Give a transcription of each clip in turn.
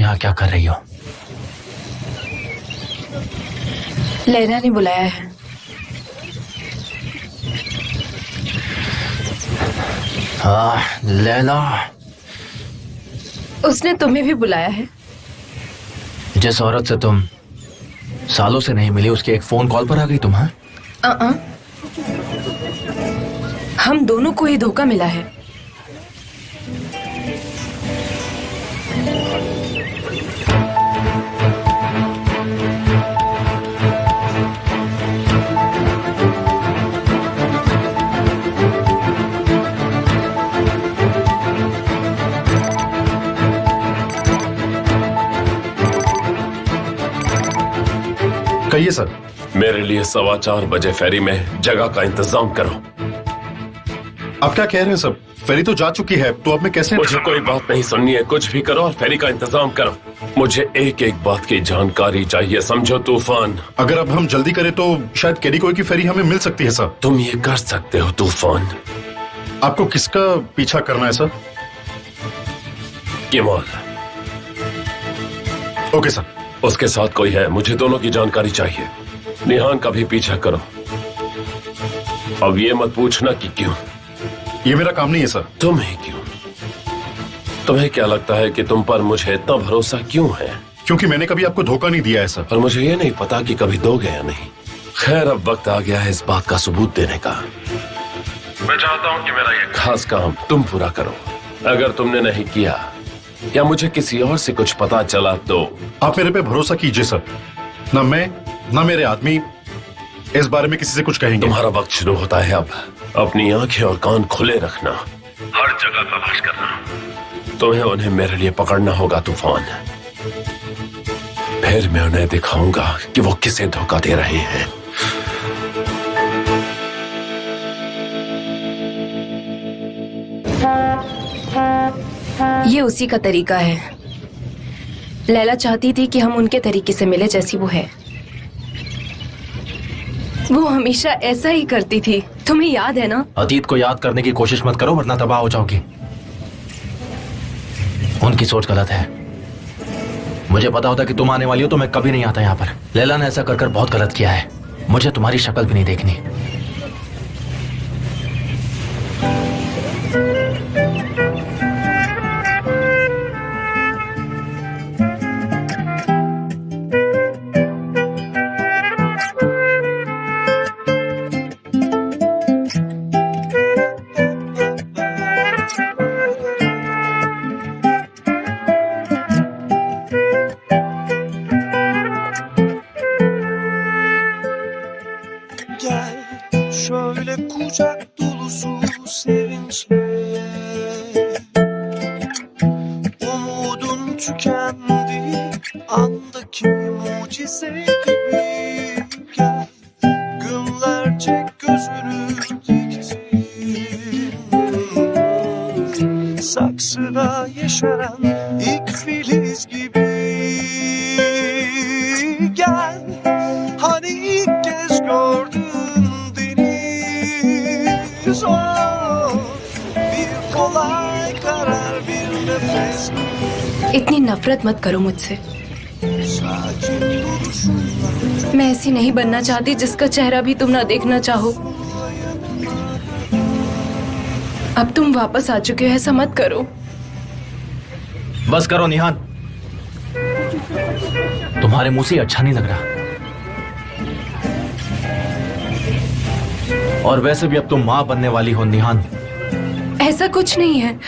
यहाँ क्या कर रही हो? लैला ने बुलाया है। हाँ, लैला। उसने तुम्हें भी बुलाया है। जिस औरत से तुम सालों से नहीं मिली, उसके एक फोन कॉल पर आ गई तुम? हाँ, हम दोनों को ही धोखा मिला है। कहिए सर। मेरे लिए 4:15 बजे फेरी में जगह का इंतजाम करो। आप क्या कह रहे हैं सर? फेरी तो जा चुकी है, तो अब मैं कैसे? मुझे कोई बात नहीं सुननी है, कुछ भी करो और फेरी का इंतजाम करो। मुझे एक एक बात की जानकारी चाहिए, समझो तूफान। अगर अब हम जल्दी करें तो शायद कैरिकोई की फेरी हमें मिल सकती है सर। तुम ये कर सकते हो तूफान। आपको किसका पीछा करना है सर? केमाल। Okay sir. उसके साथ कोई है, मुझे दोनों की जानकारी चाहिए। निहान का भी पीछा करो। अब ये मत पूछना कि क्यों। ये मेरा काम नहीं है सर। तुम्हें क्यों? तुम्हें क्या लगता है कि तुम पर मुझे इतना भरोसा क्यों है? क्योंकि मैंने कभी आपको धोखा नहीं दिया है सर। और मुझे ये नहीं पता कि कभी दोगे या नहीं। खैर, अब वक्त आ गया है इस बात का सबूत देने का। मैं चाहता हूँ कि मेरा ये खास काम तुम पूरा करो। अगर तुमने नहीं किया या मुझे किसी और से कुछ पता चला तो आप मेरे पे भरोसा कीजिए सर। ना मैं ना मेरे आदमी इस बारे में किसी से कुछ कहेंगे। तुम्हारा वक्त शुरू होता है अब। अपनी आंखें और कान खुले रखना, हर जगह तलाश करना। तुम्हें उन्हें मेरे लिए पकड़ना होगा तूफान। फिर मैं उन्हें दिखाऊंगा कि वो किसे धोखा दे रहे हैं। ये उसी का तरीका है। लैला चाहती थी कि हम उनके तरीके से मिले जैसी वो है। वो हमेशा ऐसा ही करती थी, तुम्हें याद है ना? अतीत को याद करने की कोशिश मत करो वरना तबाह हो जाओगी। उनकी सोच गलत है। मुझे पता होता कि तुम आने वाली हो तो मैं कभी नहीं आता यहाँ पर। लैला ने ऐसा कर बहुत गलत किया है। मुझे तुम्हारी शक्ल भी नहीं देखनी। Şöyle kucak dolusu sevinçle umudun tükendi andaki mucize gibi. Gel günlerce gözünü diktin saksıda yeşeren ilk filiz gibi. Gel hani ilk kez gördüm इतनी नफरत मत करो मुझसे। मैं ऐसी नहीं बनना चाहती जिसका चेहरा भी तुम ना देखना चाहो। अब तुम वापस आ चुके हो, ऐसा मत करो। बस करो निहान, तुम्हारे मुंह से अच्छा नहीं लग रहा। और वैसे भी अब तुम मां बनने वाली हो निहान। ऐसा कुछ नहीं है।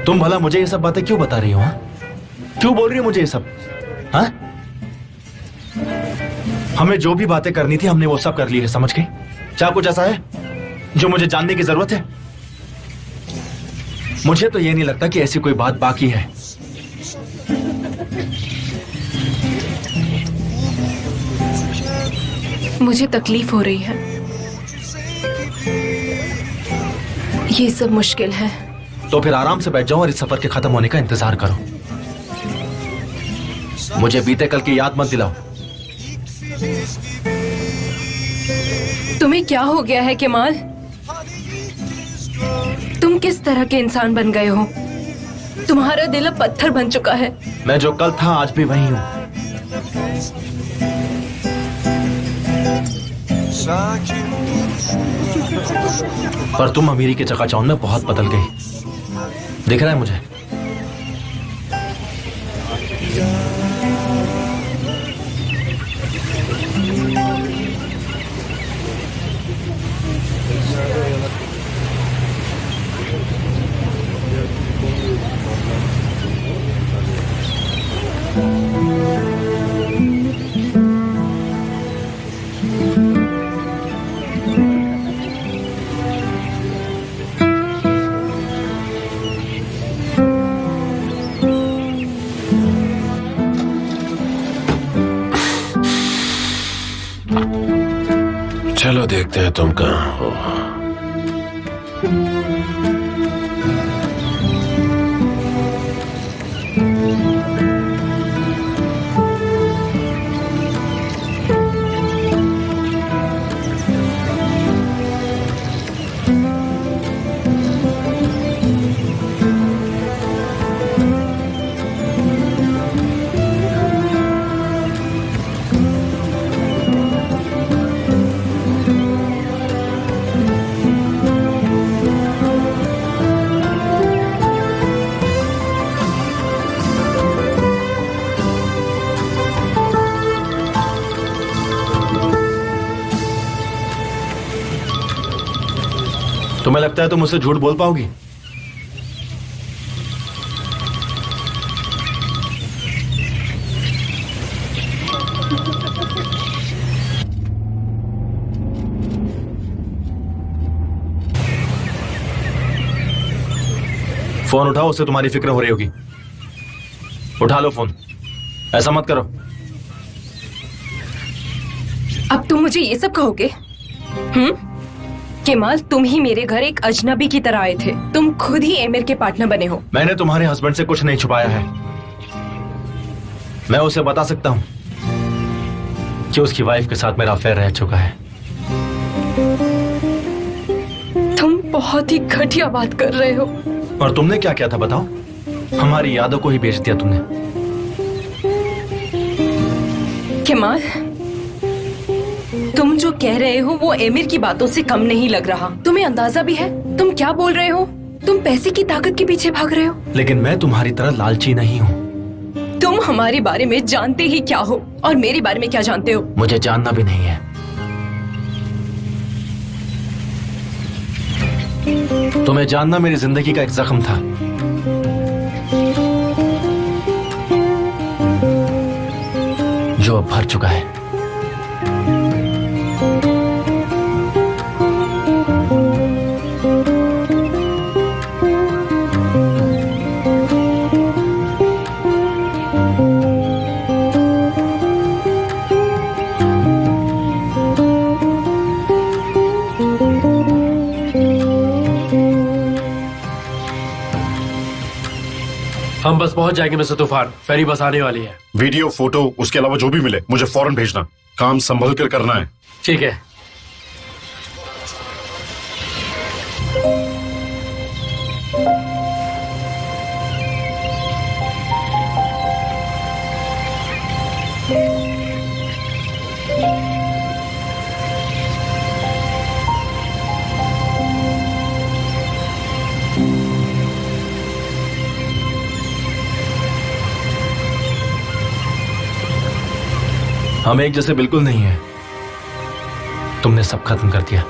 तुम भला मुझे ये सब बातें क्यों बता रही हो? क्यों बोल रही हो मुझे ये सब? हाँ? हमें जो भी बातें करनी थी हमने वो सब कर ली है, समझ गई? क्या कुछ ऐसा है जो मुझे जानने की जरूरत है? मुझे तो ये नहीं लगता कि ऐसी कोई बात बाकी है। मुझे तकलीफ हो रही है। ये सब मुश्किल है। तो फिर आराम से बैठ जाओ और इस सफर के खत्म होने का इंतजार करो। मुझे बीते कल की याद मत दिलाओ। तुम्हें क्या हो गया है केमाल? तुम किस तरह के इंसान बन गए हो? तुम्हारा दिल अब पत्थर बन चुका है। मैं जो कल था आज भी वही हूँ। Sakin duruşun पर तुम अमीरी के चकाचौंध में बहुत बदल गई। दिख रहा है मुझे। चलो देखते हैं तुम कहाँ हो। तुम्हें लगता है तुम मुझसे झूठ बोल पाओगी? फोन उठाओ, उससे तुम्हारी फिक्र हो रही होगी। उठा लो फोन, ऐसा मत करो। अब तुम मुझे ये सब कहोगे? केमाल, तुम ही मेरे घर एक अजनबी की तरह आए थे। तुम खुद ही एमिर के पार्टनर बने हो। मैंने तुम्हारे हस्बैंड से कुछ नहीं छुपाया है। मैं उसे बता सकता हूं कि उसकी वाइफ के साथ मेरा अफेयर रह चुका है। तुम बहुत ही घटिया बात कर रहे हो। और तुमने क्या किया था बताओ? हमारी यादों को ही बेच दिया तुमने। केमाल, तुम जो कह रहे हो वो एमिर की बातों से कम नहीं लग रहा। तुम्हें अंदाजा भी है तुम क्या बोल रहे हो? तुम पैसे की ताकत के पीछे भाग रहे हो। लेकिन मैं तुम्हारी तरह लालची नहीं हूँ। तुम हमारे बारे में जानते ही क्या हो और मेरे बारे में क्या जानते हो? मुझे जानना भी नहीं है। तुम्हें जानना मेरी जिंदगी का एक जख्म था। जो अब भर चुका है। हम बस पहुंच जाएंगे मिस्टर तूफान। फेरी बस आने वाली है। वीडियो, फोटो, उसके अलावा जो भी मिले मुझे फौरन भेजना। काम संभल कर करना है। ठीक है। हम एक जैसे बिल्कुल नहीं है। तुमने सब खत्म कर दिया।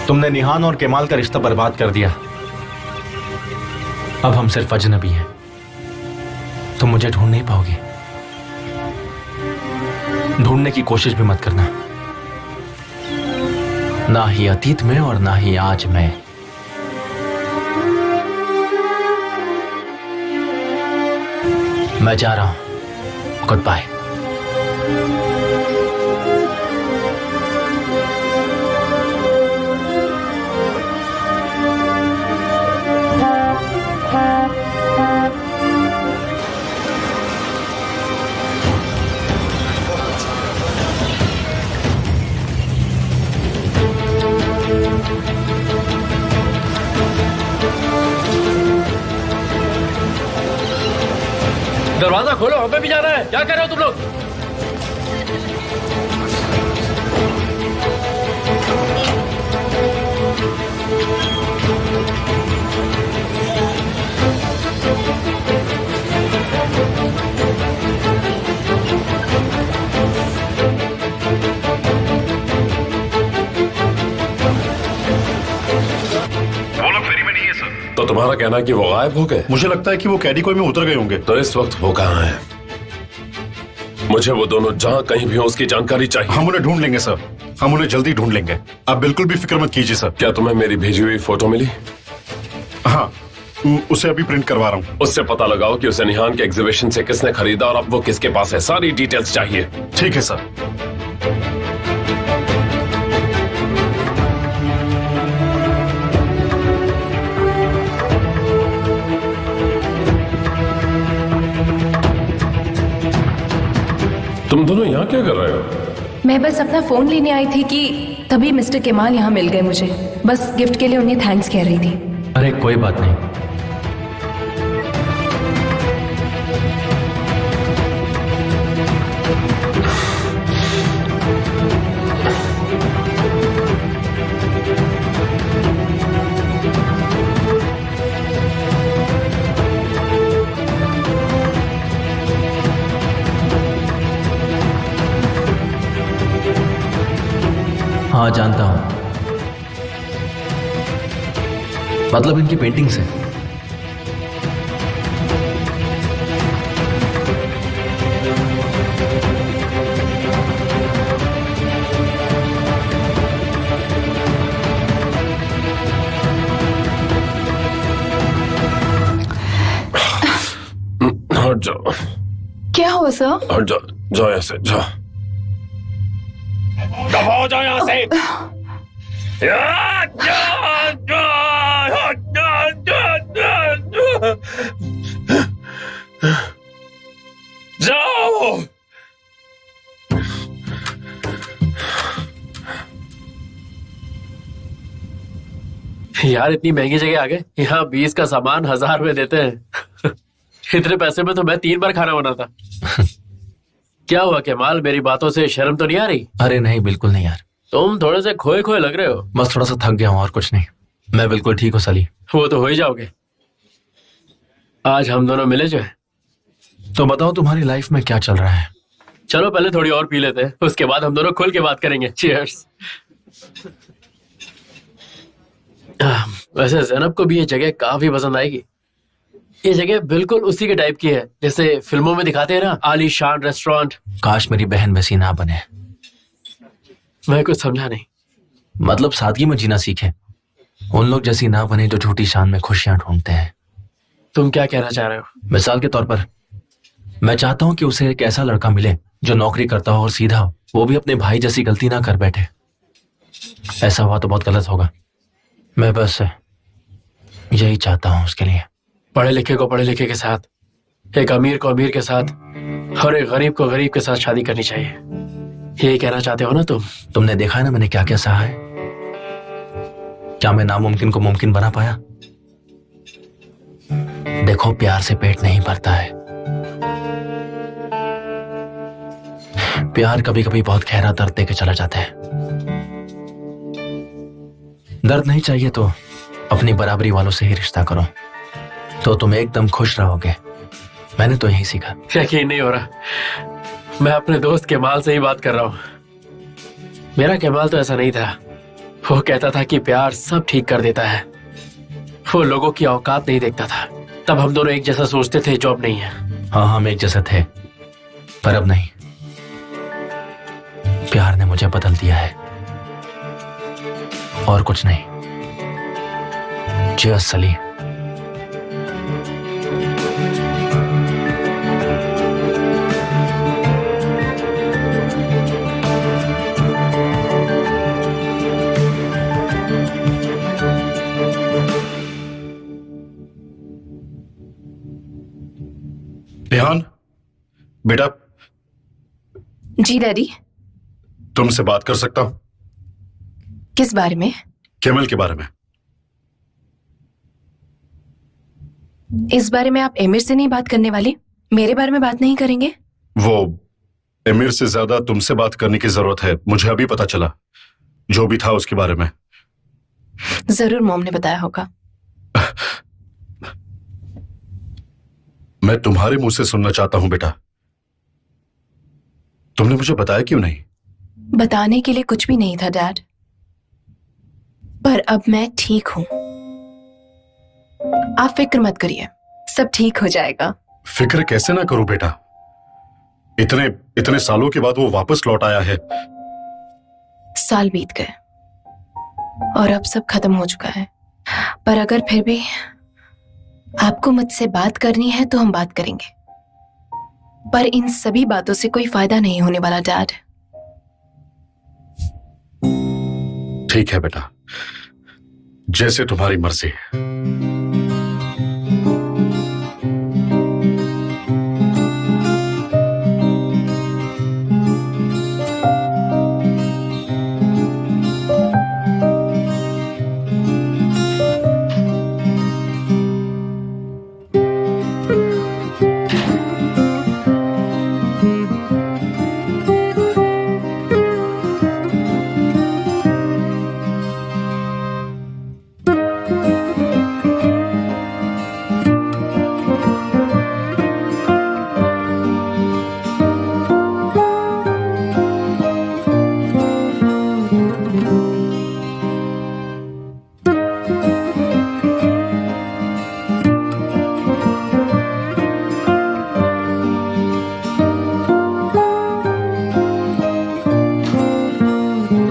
तुमने निहान और केमाल का रिश्ता बर्बाद कर दिया। अब हम सिर्फ अजनबी हैं। तुम मुझे ढूंढ नहीं पाओगे। ढूंढने की कोशिश भी मत करना। ना ही अतीत में और ना ही आज में। मैं जा रहा हूं। Goodbye. दरवाजा खोलो, हमें भी जाना है। क्या कर रहे हो तुम लोग? तो तुम्हारा कहना है कि वो गायब हो गए? मुझे लगता है कि वो कैडिकोई में उतर गए होंगे। तो इस वक्त वो कहाँ है? मुझे वो दोनों जहां कहीं भी हो उसकी जानकारी चाहिए। हम उन्हें ढूंढ लेंगे सर, हम उन्हें जल्दी ढूंढ लेंगे। आप बिल्कुल भी फिक्र मत कीजिए सर। क्या तुम्हें मेरी भेजी हुई फोटो मिली? हाँ, उसे अभी प्रिंट करवा रहा हूँ। उससे पता लगाओ कि उसे निहान के एग्जीबिशन से किसने खरीदा और अब वो किसके पास है। सारी डिटेल्स चाहिए। ठीक है सर। तुम दोनों यहाँ क्या कर रहे हो? मैं बस अपना फोन लेने आई थी कि तभी मिस्टर केमाल यहाँ मिल गए मुझे। बस गिफ्ट के लिए उन्हें थैंक्स कह रही थी। अरे कोई बात नहीं। हाँ जानता हूं, मतलब इनकी पेंटिंग से। हट जाओ। क्या हुआ सर? हट जाओ, जाओ ऐसे जाओ। दफा हो जाओ यहाँ से। जाओ। यार इतनी महंगी जगह आ गए, यहाँ 20 का सामान 1000 में देते हैं। इतने पैसे में तो मैं 3 बार खाना बनाता। क्या हुआ केमाल, मेरी बातों से शर्म तो नहीं आ रही? अरे नहीं, बिल्कुल नहीं यार। तुम थोड़े से खोए खोए लग रहे हो। बस थोड़ा सा थक गया हूँ और कुछ नहीं। मैं बिल्कुल ठीक हूँ सली। वो तो हो ही जाओगे। आज हम दोनों मिले जो है। तो बताओ तुम्हारी लाइफ में क्या चल रहा है? चलो पहले थोड़ी और पी लेते हैं, उसके बाद हम दोनों खुल के बात करेंगे। चीयर्स। वैसे ज़ैनब को भी ये जगह काफी पसंद आएगी। ये जगह बिल्कुल उसी के टाइप की है जैसे फिल्मों में दिखाते हैं ना, आलीशान रेस्टोरेंट। काश मेरी बहन वैसी ना बने। मैं कुछ समझा नहीं। मतलब सादगी में जीना सीखे। उन लोग जैसी ना बने जो झूठी शान में खुशियां ढूंढते हैं। तुम क्या कहना चाह रहे हो? मिसाल के तौर पर मैं चाहता हूं कि उसे एक ऐसा लड़का मिले जो नौकरी करता हो और सीधा हो, वो भी अपने भाई जैसी गलती ना कर बैठे। ऐसा हुआ तो बहुत गलत होगा। मैं बस यही चाहता हूं उसके लिए। पढ़े लिखे को पढ़े लिखे के साथ, एक अमीर को अमीर के साथ और एक गरीब को गरीब के साथ शादी करनी चाहिए। यही कहना चाहते हो ना तुम? तुमने देखा है ना मैंने क्या क्या सहा है। क्या मैं नामुमकिन को मुमकिन बना पाया? देखो, प्यार से पेट नहीं भरता है। प्यार कभी कभी बहुत गहरा दर्द देके चला जाता है। दर्द नहीं चाहिए तो अपनी बराबरी वालों से ही रिश्ता करो, तो तुम एकदम खुश रहोगे। मैंने तो यही सीखा। यकीन नहीं हो रहा, मैं अपने दोस्त केमाल से ही बात कर रहा हूँ। मेरा केमाल तो ऐसा नहीं था। वो कहता था कि प्यार सब ठीक कर देता है। वो लोगों की औकात नहीं देखता था। तब हम दोनों एक जैसा सोचते थे, जो अब नहीं है। हाँ, हम एक जैसे थे, पर अब नहीं। प्यार ने मुझे बदल दिया है और कुछ नहीं। चीयर्स सली। रेहान, बेटा जी डैडी। तुमसे बात कर सकता हूं? किस बारे में? केमल के बारे में। इस बारे में आप एमिर से नहीं बात करने वाले? मेरे बारे में बात नहीं करेंगे? वो एमिर से ज्यादा तुमसे बात करने की जरूरत है, मुझे अभी पता चला जो भी था उसके बारे में। जरूर मॉम ने बताया होगा। मैं तुम्हारे मुंह से सुनना चाहता हूं बेटा, तुमने मुझे बताया क्यों नहीं? बताने के लिए कुछ भी नहीं था डैड, पर अब मैं ठीक हूं। आप फिक्र मत करिए, सब ठीक हो जाएगा। फिक्र कैसे ना करूं बेटा, इतने इतने सालों के बाद वो वापस लौट आया है। साल बीत गए और अब सब खत्म हो चुका है, पर अगर फिर भी आपको मुझसे बात करनी है तो हम बात करेंगे, पर इन सभी बातों से कोई फायदा नहीं होने वाला डैड। ठीक है बेटा, जैसे तुम्हारी मर्जी।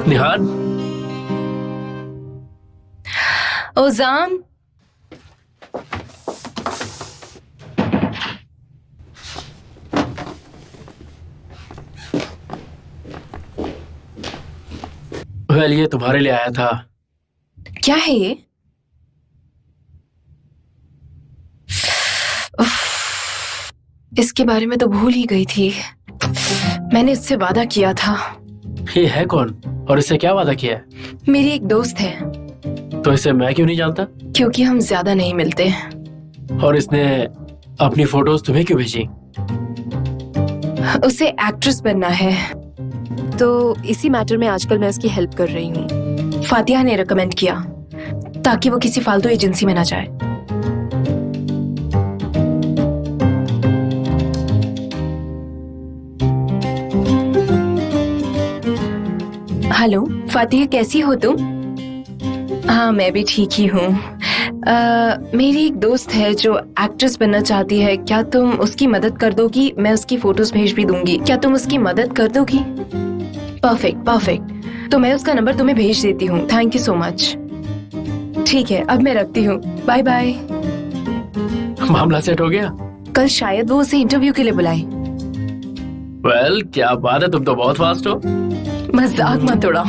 निहान, ओजाम, वेल ये तुम्हारे लिए आया था। क्या है ये? उफ, इसके बारे में तो भूल ही गई थी। मैंने इससे वादा किया था। ये है कौन और इससे क्या वादा किया है? मेरी एक दोस्त है, तो इसे मैं क्यों नहीं जानता? क्योंकि हम ज्यादा नहीं मिलते। और इसने अपनी फोटोज तुम्हें क्यों भेजी? उसे एक्ट्रेस बनना है। तो इसी मैटर में आजकल मैं उसकी हेल्प कर रही हूँ। फातिया ने रिकमेंड किया ताकि वो किसी फालतू एजेंसी में ना जाए। हेलो फातिया, कैसी हो तुम? हाँ मैं भी ठीक ही हूँ। मेरी एक दोस्त है जो एक्ट्रेस बनना चाहती है, क्या तुम उसकी मदद कर दोगी? मैं उसकी फोटोज भेज भी दूंगी, क्या तुम उसकी मदद कर दोगी? परफेक्ट परफेक्ट, तो मैं उसका नंबर तुम्हें भेज देती हूँ। Thank you so much. ठीक है, अब मैं रखती हूँ, बाय बाय। मामला सेट हो गया? कल शायद वो उसे इंटरव्यू के लिए बुलाए। वेल क्या बात है, तुम तो बहुत फास्ट हो। मजाक मत उड़ाओ।